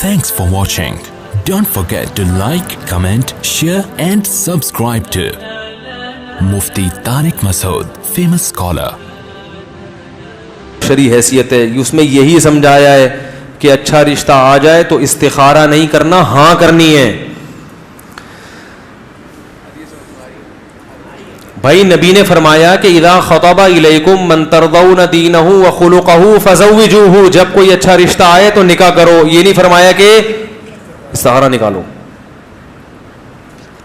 Thanks for watching. Don't forget to like, comment, share and subscribe to Mufti Tariq Masood, famous scholar. شرعی حیثیت ہے اس میں یہی سمجھایا ہے کہ اچھا رشتہ آ جائے تو استخارہ نہیں کرنا، ہاں کرنی ہے. بھائی نبی نے فرمایا کہ اذا خطب الیکم من ترضون دینہ وخلقہ فزوجوہ، جب کوئی اچھا رشتہ آئے تو نکاح کرو. یہ نہیں فرمایا کہ استخارہ نکالو.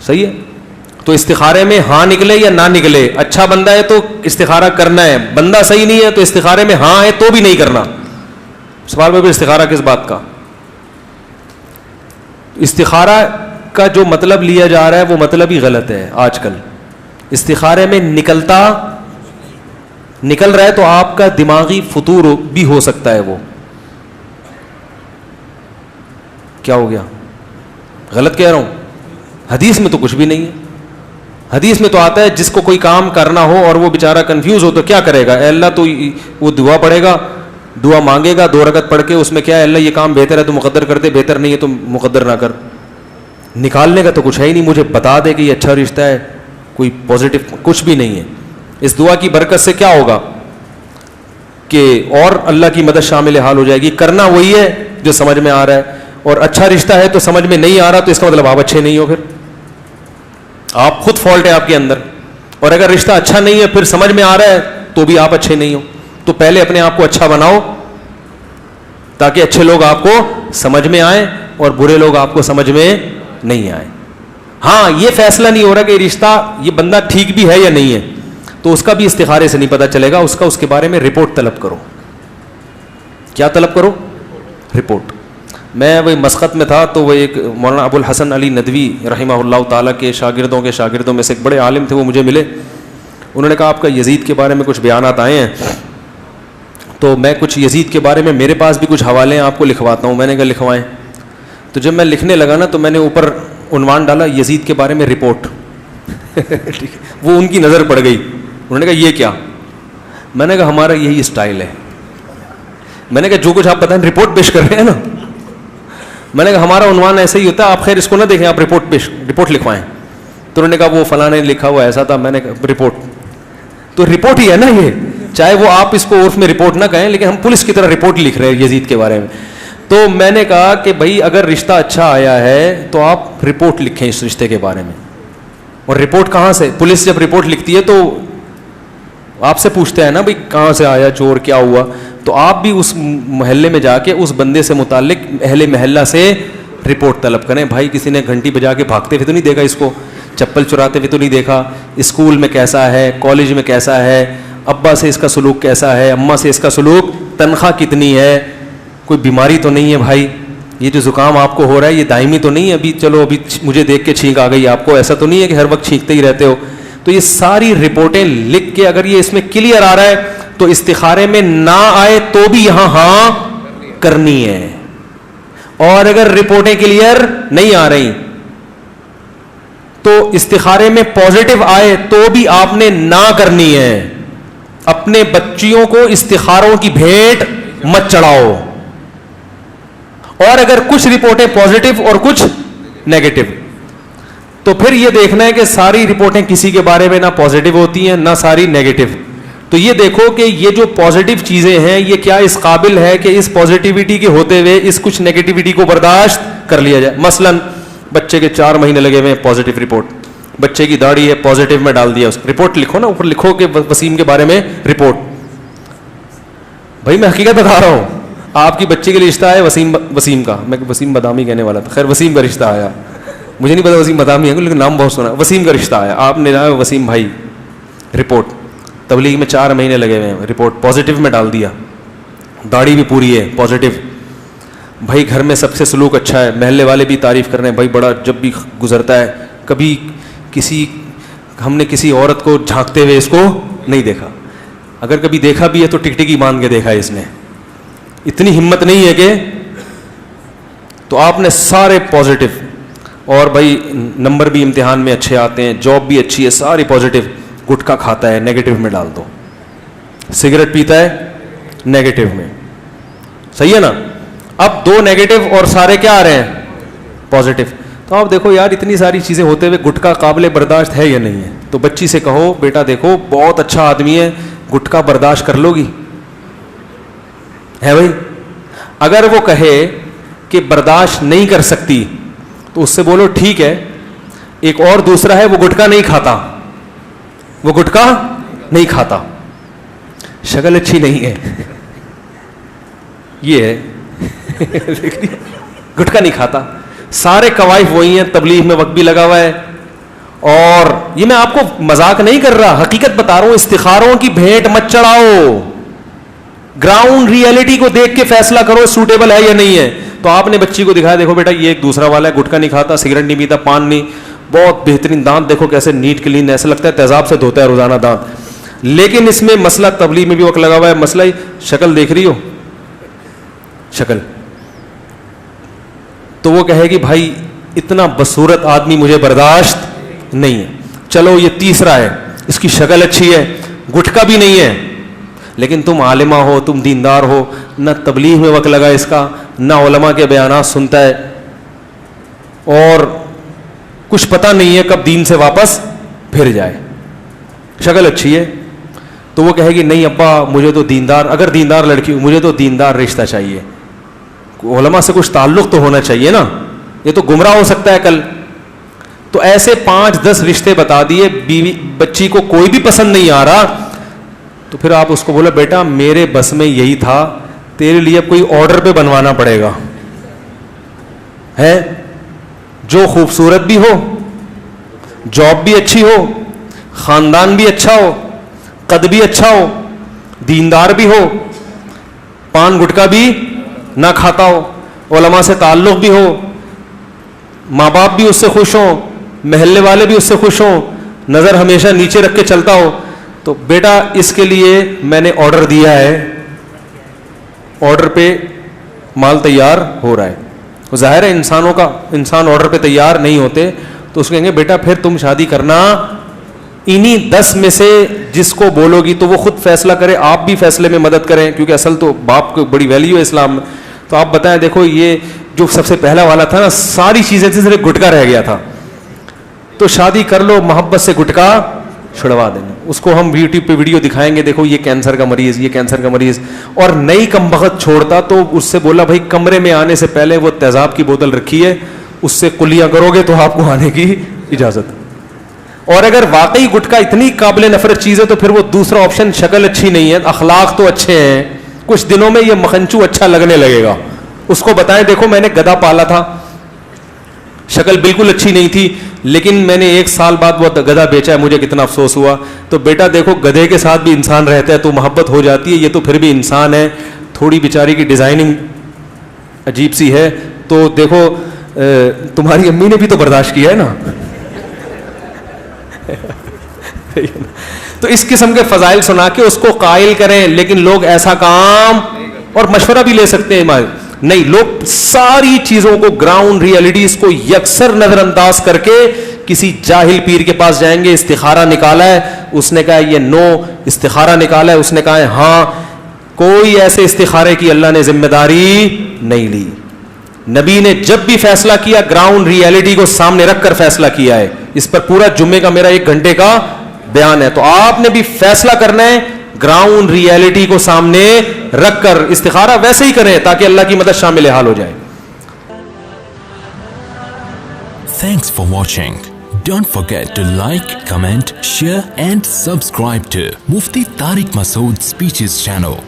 صحیح ہے؟ تو استخارے میں ہاں نکلے یا نہ نکلے، اچھا بندہ ہے تو استخارہ کرنا ہے، بندہ صحیح نہیں ہے تو استخارے میں ہاں ہے تو بھی نہیں کرنا. سوال میں بھی استخارہ کس بات کا؟ استخارہ کا جو مطلب لیا جا رہا ہے وہ مطلب ہی غلط ہے. آج کل استخارے میں نکل رہا ہے تو آپ کا دماغی فطور بھی ہو سکتا ہے. وہ کیا ہو گیا؟ غلط کہہ رہا ہوں؟ حدیث میں تو کچھ بھی نہیں ہے. حدیث میں تو آتا ہے جس کو کوئی کام کرنا ہو اور وہ بیچارہ کنفیوز ہو تو کیا کرے گا؟ اے اللہ، تو وہ دعا پڑھے گا، دعا مانگے گا 2 رکعت پڑھ کے، اس میں کیا ہے، اللہ یہ کام بہتر ہے تو مقدر کر دے، بہتر نہیں ہے تو مقدر نہ کر. نکالنے کا تو کچھ ہے ہی نہیں، مجھے بتا دے کہ یہ اچھا رشتہ ہے، کوئی پازیٹیو کچھ بھی نہیں ہے. اس دعا کی برکت سے کیا ہوگا کہ اور اللہ کی مدد شامل حال ہو جائے گی. کرنا وہی ہے جو سمجھ میں آ رہا ہے، اور اچھا رشتہ ہے تو سمجھ میں نہیں آ رہا تو اس کا مطلب آپ اچھے نہیں ہو، پھر آپ خود فالٹ ہے آپ کے اندر. اور اگر رشتہ اچھا نہیں ہے پھر سمجھ میں آ رہا ہے تو بھی آپ اچھے نہیں ہو. تو پہلے اپنے آپ کو اچھا بناؤ تاکہ اچھے لوگ آپ کو سمجھ میں آئیں اور برے لوگ آپ کو سمجھ میں نہیں آئیں. ہاں یہ فیصلہ نہیں ہو رہا کہ رشتہ یہ بندہ ٹھیک بھی ہے یا نہیں ہے تو اس کا بھی استخارے سے نہیں پتہ چلے گا. اس کے بارے میں رپورٹ طلب کرو. کیا طلب کرو؟ رپورٹ. میں وہی مسقط میں تھا تو وہ ایک مولانا ابو الحسن علی ندوی رحمہ اللہ تعالیٰ کے شاگردوں میں سے ایک بڑے عالم تھے. وہ مجھے ملے، انہوں نے کہا آپ کا یزید کے بارے میں کچھ بیانات آئے ہیں تو میں کچھ یزید کے بارے میں میرے پاس بھی کچھ حوالے ہیں آپ کو لکھواتا ہوں. میں نے کہا لکھوائیں. تو جب میں لکھنے لگا نا تو میں نے اوپر عنوان ڈالا یزید کے بارے میں رپورٹ. وہ ان کی نظر پڑ گئی. انہوں نے کہا یہ کیا؟ میں نے کہا ہمارا یہی اسٹائل ہے. میں نے کہا جو کچھ آپ بتائیں رپورٹ پیش کر رہے ہیں نا. میں نے کہا ہمارا عنوان ایسا ہی ہوتا ہے، آپ خیر اس کو نہ دیکھیں، آپ رپورٹ لکھوائیں. تو انہوں نے کہا وہ فلاں نے لکھا ہوا ایسا تھا. میں نے کہا رپورٹ تو رپورٹ ہی ہے نا یہ، چاہے وہ آپ اس کو عرف میں رپورٹ نہ کہیں لیکن ہم پولیس کی طرح رپورٹ لکھ رہے ہیں یزید کے بارے میں. تو میں نے کہا کہ بھائی اگر رشتہ اچھا آیا ہے تو آپ رپورٹ لکھیں اس رشتے کے بارے میں. اور رپورٹ کہاں سے؟ پولیس جب رپورٹ لکھتی ہے تو آپ سے پوچھتے ہیں نا بھائی کہاں سے آیا چور، کیا ہوا. تو آپ بھی اس محلے میں جا کے اس بندے سے متعلق اہل محلہ سے رپورٹ طلب کریں. بھائی کسی نے گھنٹی بجا کے بھاگتے ہوئے تو نہیں دیکھا اس کو، چپل چراتے ہوئے تو نہیں دیکھا، اسکول میں کیسا ہے، کالج میں کیسا ہے، ابا سے اس کا سلوک کیسا ہے، اماں سے اس کا سلوک، تنخواہ کتنی ہے، کوئی بیماری تو نہیں ہے. بھائی یہ جو زکام آپ کو ہو رہا ہے یہ دائمی تو نہیں ہے، ابھی چلو ابھی مجھے دیکھ کے چھینک آ گئی آپ کو، ایسا تو نہیں ہے کہ ہر وقت چھینکتے ہی رہتے ہو. تو یہ ساری رپورٹیں لکھ کے اگر یہ اس میں کلیئر آ رہا ہے تو استخارے میں نہ آئے تو بھی یہاں ہاں کرنی ہے. اور اگر رپورٹیں کلیئر نہیں آ رہی تو استخارے میں پازیٹو آئے تو بھی آپ نے نہ کرنی ہے. اپنے بچیوں کو استخاروں کی بھیٹ مت چڑھاؤ. اور اگر کچھ رپورٹیں پازیٹو اور کچھ نیگیٹو تو پھر یہ دیکھنا ہے کہ ساری رپورٹیں کسی کے بارے میں نہ پازیٹو ہوتی ہیں نہ ساری نیگیٹو. تو یہ دیکھو کہ یہ جو پازیٹو چیزیں ہیں یہ کیا اس قابل ہے کہ اس پازیٹیوٹی کے ہوتے ہوئے اس کچھ نیگیٹیوٹی کو برداشت کر لیا جائے. مثلا بچے کے 4 مہینے لگے ہوئے ہیں، پازیٹو رپورٹ. بچے کی داڑھی ہے، پازیٹو میں ڈال دیا اس رپورٹ لکھو نا، اوپر لکھو کہ وسیم کے بارے میں رپورٹ. بھائی میں حقیقت بتا رہا ہوں، آپ کی بچی کے لیے رشتہ ہے وسیم کا، میں وسیم بادامی کہنے والا تھا، خیر وسیم کا رشتہ آیا. مجھے نہیں پتا وسیم بادامی ہے لیکن نام بہت سنا. وسیم کا رشتہ آیا، آپ نے جانا وسیم بھائی رپورٹ، تبلیغ میں 4 مہینے لگے ہوئے ہیں، رپورٹ پازیٹو میں ڈال دیا، داڑھی بھی پوری ہے پازیٹو. بھائی گھر میں سب سے سلوک اچھا ہے، محلے والے بھی تعریف کر رہے ہیں، بھائی بڑا جب بھی گزرتا ہے، کبھی ہم نے کسی عورت کو جھانکتے ہوئے اس کو نہیں دیکھا، اگر کبھی دیکھا بھی ہے تو ٹکٹکی باندھ کے دیکھا ہے اس نے، اتنی ہمت نہیں ہے کہ. تو آپ نے سارے پازیٹو. اور بھائی نمبر بھی امتحان میں اچھے آتے ہیں، جاب بھی اچھی ہے، ساری پازیٹو. گٹکا کھاتا ہے، نیگیٹو میں ڈال دو. سگریٹ پیتا ہے، نیگیٹو میں. صحیح ہے نا؟ اب 2 نیگیٹو اور سارے کیا آ رہے ہیں؟ پازیٹو. تو آپ دیکھو یار اتنی ساری چیزیں ہوتے ہوئے گٹکا قابل برداشت ہے یا نہیں ہے؟ تو بچی سے کہو بیٹا دیکھو بہت اچھا آدمی ہے, گٹکا برداشت کر لو گی؟ ہے بھائی. اگر وہ کہے کہ برداشت نہیں کر سکتی تو اس سے بولو ٹھیک ہے, ایک اور دوسرا ہے وہ گٹکا نہیں کھاتا, وہ گٹکا نہیں کھاتا, شکل اچھی نہیں ہے, یہ ہے گٹکا نہیں کھاتا. سارے قوائف وہی ہیں, تبلیغ میں وقت بھی لگا ہوا ہے. اور یہ میں آپ کو مذاق نہیں کر رہا, حقیقت بتا رہا ہوں. استخاروں کی بھیٹ مت چڑھاؤ, گراؤنڈ ریئلٹی کو دیکھ کے فیصلہ کرو سوٹیبل ہے یا نہیں ہے. تو آپ نے بچی کو دکھایا دیکھو بیٹا یہ ایک دوسرا والا ہے, گٹکا نہیں کھاتا, سگریٹ نہیں پیتا, پان نہیں, بہت بہترین دانت دیکھو کیسے نیٹ کلین, ایسا لگتا ہے تیزاب سے دھوتا ہے روزانہ دانت. لیکن اس میں مسئلہ تبلیغ میں بھی وقت لگا ہوا ہے, مسئلہ ہی شکل دیکھ رہی ہو, شکل. تو وہ کہے گی بھائی اتنا بدصورت آدمی مجھے برداشت نہیں ہے. چلو یہ تیسرا ہے, اس کی شکل اچھی ہے, گٹکا بھی نہیں ہے, لیکن تم عالمہ ہو, تم دیندار ہو, نہ تبلیغ میں وقت لگا اس کا, نہ علماء کے بیانات سنتا ہے, اور کچھ پتہ نہیں ہے کب دین سے واپس پھر جائے, شکل اچھی ہے. تو وہ کہے گی نہیں ابا مجھے تو دیندار, اگر دیندار لڑکی ہو مجھے تو دیندار رشتہ چاہیے, علماء سے کچھ تعلق تو ہونا چاہیے نا, یہ تو گمراہ ہو سکتا ہے کل. تو ایسے 5-10 رشتے بتا دیے, بیوی بچی کو کوئی بھی پسند نہیں آ رہا, تو پھر آپ اس کو بولے بیٹا میرے بس میں یہی تھا, تیرے لیے اب کوئی آرڈر پہ بنوانا پڑے گا, ہے جو خوبصورت بھی ہو, جاب بھی اچھی ہو, خاندان بھی اچھا ہو, قد بھی اچھا ہو, دیندار بھی ہو, پان گٹکا بھی نہ کھاتا ہو, علماء سے تعلق بھی ہو, ماں باپ بھی اس سے خوش ہوں, محلے والے بھی اس سے خوش ہوں, نظر ہمیشہ نیچے رکھ کے چلتا ہو. تو بیٹا اس کے لیے میں نے آرڈر دیا ہے, آرڈر پہ مال تیار ہو رہا ہے. ظاہر ہے انسان آرڈر پہ تیار نہیں ہوتے, تو اس کو کہیں گے بیٹا پھر تم شادی کرنا انہی 10 میں سے جس کو بولو گی تو وہ خود فیصلہ کرے, آپ بھی فیصلے میں مدد کریں, کیونکہ اصل تو باپ کو بڑی ویلیو ہے اسلام میں. تو آپ بتائیں دیکھو یہ جو سب سے پہلا والا تھا نا, ساری چیزیں تھی, صرف گٹکا رہ گیا تھا, تو شادی کر لو, محبت سے گٹکا چھڑوا دینا. اس کو ہم یوٹیوب پہ ویڈیو دکھائیں گے, دیکھو یہ کینسر کا مریض, یہ کینسر کا مریض, اور نئی کم بخت چھوڑتا تو اس سے بولا بھائی کمرے میں آنے سے پہلے وہ تیزاب کی بوتل رکھی ہے, اس سے کلیاں کرو گے تو آپ کو آنے کی اجازت. اور اگر واقعی گٹکا اتنی قابل نفرت چیز ہے تو پھر وہ دوسرا آپشن, شکل اچھی نہیں ہے, اخلاق تو اچھے ہیں, کچھ دنوں میں یہ مکھنچو اچھا لگنے لگے گا. اس کو بتائیں دیکھو میں نے گدھا پالا تھا, شکل بالکل اچھی نہیں تھی, لیکن میں نے 1 سال بعد وہ گدھا بیچا ہے, مجھے کتنا افسوس ہوا. تو بیٹا دیکھو گدھے کے ساتھ بھی انسان رہتا ہے تو محبت ہو جاتی ہے, یہ تو پھر بھی انسان ہے, تھوڑی بیچاری کی ڈیزائننگ عجیب سی ہے, تو دیکھو تمہاری امی نے بھی تو برداشت کیا ہے نا. تو اس قسم کے فضائل سنا کے اس کو قائل کریں, لیکن لوگ ایسا کام, اور مشورہ بھی لے سکتے ہیں نہیں, لوگ ساری چیزوں کو, گراؤنڈ ریئلٹیز کو یکسر نظر انداز کر کے کسی جاہل پیر کے پاس جائیں گے, استخارہ نکالا ہے, اس نے کہا یہ نو, استخارہ نکالا ہے, اس نے کہا ہے ہاں. کوئی ایسے استخارے کی اللہ نے ذمہ داری نہیں لی. نبی نے جب بھی فیصلہ کیا گراؤنڈ ریئلٹی کو سامنے رکھ کر فیصلہ کیا ہے. اس پر پورا جمعے کا میرا 1 گھنٹے کا بیان ہے. تو آپ نے بھی فیصلہ کرنا ہے گراؤنڈ ریئلٹی کو سامنے رکھ کر. استخارہ ویسے ہی کریں تاکہ اللہ کی مدد شامل حال ہو جائے. Thanks for watching. Don't forget to like, comment, share and subscribe to Mufti Tariq Masood Speeches channel.